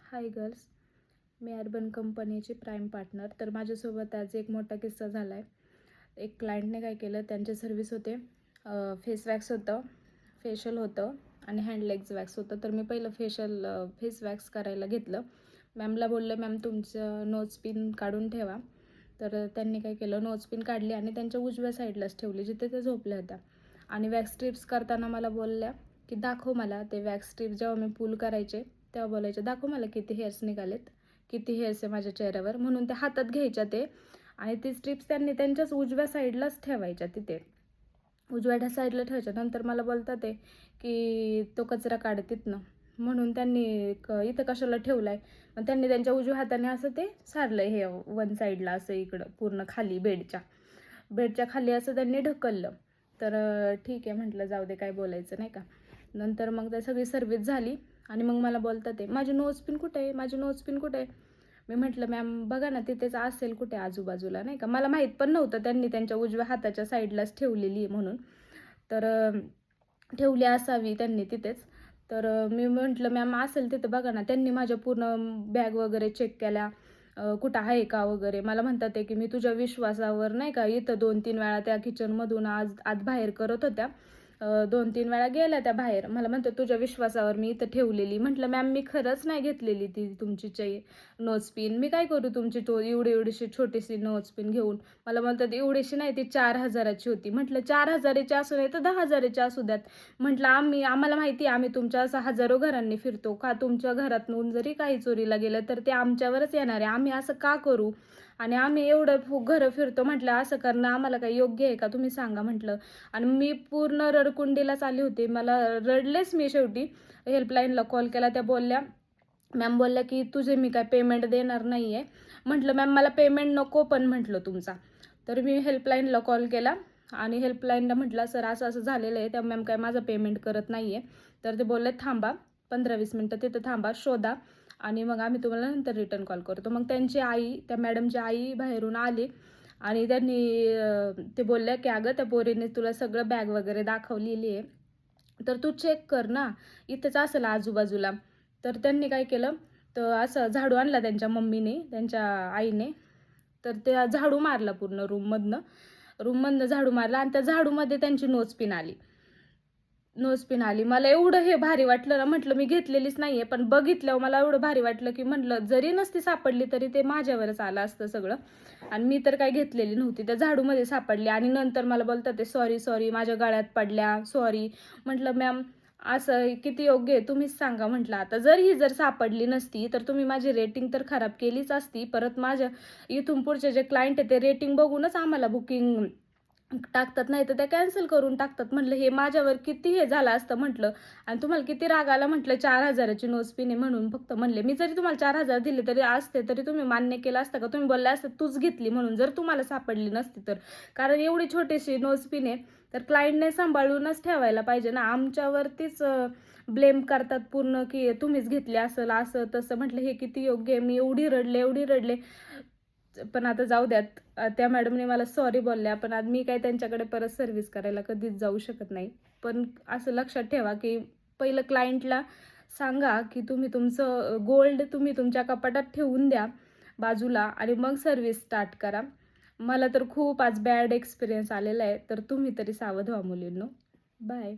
Hi girls, मी urban कंपनीची prime partner. तर माझ्यासोबत आज एक मोठा किस्सा झाला आहे. एक क्लायंटने काय केलं, त्यांचे सर्व्हिस होते, फेस वॅक्स होतं, फेशियल होतं आणि हँड लेग्स वॅक्स होतं. तर मी पहिलं फेस वॅक्स करायला घेतलं. मॅमला बोललं, मॅम तुमचं नोज पिन काढून ठेवा. तर त्यांनी काय केलं, नोज पिन काढली आणि त्यांच्या उजव्या साईडलाच ठेवली जिथे त्या झोपल्या होत्या. आणि वॅक्स स्ट्रिप्स करताना मला बोलल्या की दाखव मला ते वॅक्स स्ट्रिप. जेव्हा मी पुल करायचे तेव्हा बोलायचे, दाखव मला किती हेअर्स निघालेत, किती हेअर्स आहे माझ्या चेहऱ्यावर. म्हणून ते हातात घ्यायच्या ते आणि ती स्ट्रिप्स त्यांनी त्यांच्याच उजव्या साईडलाच ठेवायच्या, तिथे उजव्या साईडला ठेवायच्या. नंतर मला बोलतात ते की तो कचरा काढ तिथनं. म्हणून त्यांनी इथं कशाला ठेवला आहे. मग त्यांनी त्यांच्या उजव्या हाताने असं ते सारलं, हे वन साईडला असं इकडं पूर्ण खाली बेडच्या खाली असं त्यांनी ढकललं. तर ठीक आहे म्हटलं, जाऊ दे, काय बोलायचं नाही का. नंतर मग त्या सगळी सर्व्हिस झाली आणि मग मला बोलतात ते, माझी नोज पिन कुठे आहे, माझी नोज पिन कुठे आहे. मी म्हटलं, मॅम बघा ना तिथेच असेल कुठे आजूबाजूला, नाही का. मला माहीत पण नव्हतं त्यांनी त्यांच्या उजव्या हाताच्या साईडलाच ठेवलेली आहे म्हणून. तर ठेवली असावी त्यांनी तिथेच. तर मी म्हटलं, मॅम असेल तिथं बघा ना. त्यांनी माझ्या पूर्ण बॅग वगैरे चेक केल्या, कुठं आहे का वगैरे. मला म्हणतात ते की मी तुझ्या विश्वासावर, नाही का, इथं 2-3 वेळा त्या किचनमधून आत बाहेर करत होत्या, 2-3 वेळा गेल्या त्या बाहेर. मला म्हणतात तुझ्या विश्वासावर मी इथं ठेवलेली. म्हटलं, मॅम मी खरंच नाही घेतलेली ती तुमची नोज पिन. मी काय करू तुमची एवढीशी छोटीशी नोज पिन घेऊन. मला म्हणतात एवढीशी नाही, ती 4,000ची होती. म्हटलं 4,000ची असू नाही तर 10,000ची असू द्यात. म्हटलं आम्हाला माहिती आहे, आम्ही तुमच्या असं हजारो घरांनी फिरतो का. तुमच्या घरातून जरी काही चोरीला गेलं तर ते आमच्यावरच येणार आहे. आम्ही असं का करू. आणि आम्ही एवढं घरं फिरतो. म्हटलं असं करणं आम्हाला काही योग्य आहे का, तुम्ही सांगा म्हटलं. आणि मी पूर्ण रडकुंडीलाच आली होती. मला रडलेच मी. शेवटी हेल्पलाईनला कॉल केला. त्या बोलल्या, मॅम बोलल्या की तुझे मी काय पेमेंट देणार नाही आहे. म्हटलं, मॅम मला पेमेंट नको पण म्हटलं तुमचा. तर मी हेल्पलाईनला कॉल केला आणि हेल्पलाईनला म्हटलं, सर असं असं झालेलं आहे, त्या मॅम काय माझं पेमेंट करत नाही आहे. तर ते बोलले, थांबा 15-20 मिनटं तिथं थांबा, शोधा आणि मग आम्ही तुम्हाला नंतर रिटर्न कॉल करतो. मग त्यांची आई, त्या मॅडमची आई बाहेरून आली आणि त्यांनी ते बोलल्या की अगं त्या पोरीने तुला सगळं बॅग वगैरे दाखवलेली आहे, तर तू चेक कर ना, इथंच असेल आजूबाजूला. तर त्यांनी काय केलं, तर असं झाडू आणला त्यांच्या मम्मीने, त्यांच्या आईने. तर त्या झाडू मारला पूर्ण रूममधनं झाडू मारला आणि त्या झाडूमध्ये त्यांची नोज पिन आली. मला एवढं हे भारी वाटलं ना. म्हटलं मी घेतलेलीच नाही आहे, पण बघितल्यावर मला एवढं भारी वाटलं की म्हटलं जरी नसती सापडली तरी ते माझ्यावरच आलं असतं सगळं. आणि मी तर काही घेतलेली नव्हती, त्या झाडूमध्ये सापडली. आणि नंतर मला बोलतात ते, सॉरी माझ्या गळ्यात पडल्या, सॉरी. म्हटलं, मॅम असं किती योग्य आहे तुम्हीच सांगा. म्हटलं आता जर सापडली नसती तर तुम्ही माझी रेटिंग तर खराब केलीच असती. परत माझ्या इथून पुढचे जे क्लायंट आहे ते रेटिंग बघूनच आम्हाला बुकिंग टाकतात, नाही तर त्या कॅन्सल करून टाकतात. म्हटलं हे माझ्यावर किती हे झालं असतं म्हटलं. आणि तुम्हाला किती राग आला म्हटलं, 4,000ची नोज पिन आहे म्हणून फक्त. म्हणले मी जरी तुम्हाला 4,000 दिले तरी असते तरी तुम्ही मान्य केलं असतं का. तुम्ही बोलले असतं तूच घेतली म्हणून, जर तुम्हाला सापडली नसती तर. कारण एवढी छोटीशी नोज पिन आहे, तर क्लायंटने सांभाळूनच ठेवायला पाहिजे ना. आमच्यावरतीच ब्लेम करतात पूर्ण की तुम्हीच घेतली असेल, असं तसं. म्हटलं हे किती योग्य आहे. मी एवढी रडले. पण आता जाऊ द्यात. त्या मॅडमने मला सॉरी बोलल्या, पण आज मी काय त्यांच्याकडे परत सर्व्हिस करायला कधीच जाऊ शकत नाही. पण असं लक्षात ठेवा की पहिलं क्लायंटला सांगा की तुम्ही तुमचं गोल्ड तुम्ही तुमच्या कपाटात ठेवून द्या बाजूला आणि मग सर्व्हिस स्टार्ट करा. मला तर खूप आज बॅड एक्सपिरियन्स आलेला आहे, तर तुम्ही तरी सावध व्हा मुलींनो. बाय.